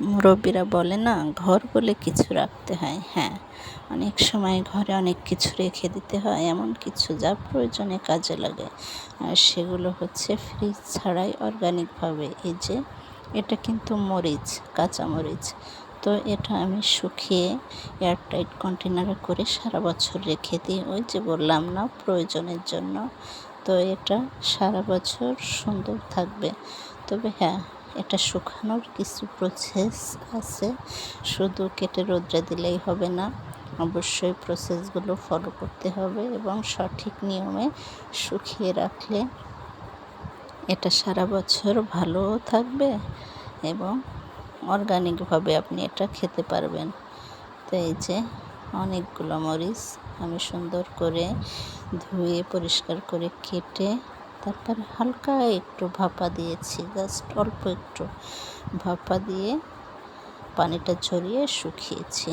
মুরব্বীরা বলে না, ঘর বলে কিছু রাখতে হয়। হ্যাঁ, অনেক সময় ঘরে অনেক কিছু রেখে দিতে হয়, এমন কিছু যা প্রয়োজনে কাজে লাগে। আর সেগুলো হচ্ছে ফ্রিজ ছাড়াই অর্গানিকভাবে। এই যে এটা কিন্তু মরিচ, কাঁচা মরিচ। তো এটা আমি শুকিয়ে এয়ারটাইট কন্টেনারে করে সারা বছর রেখে দিই। ওই যে বললাম না, প্রয়োজনের জন্য। তো এটা সারা বছর সুন্দর থাকবে। তবে হ্যাঁ, এটা শুকানোর কিছু প্রসেস আছে, শুধু কেটে রোদ্রে দিলেই হবে না, অবশ্যই প্রসেসগুলো ফলো করতে হবে এবং সঠিক নিয়মে শুকিয়ে রাখলে এটা সারা বছর ভালোও থাকবে এবং অর্গানিকভাবে আপনি এটা খেতে পারবেন। তো এই যে অনেকগুলো মরিচ আমি সুন্দর করে ধুয়ে পরিষ্কার করে কেটে তারপর হালকা একটু ভাপা দিয়েছি, জাস্ট অল্প একটু ভাপা দিয়ে পানিটা ঝরিয়ে শুকিয়েছি।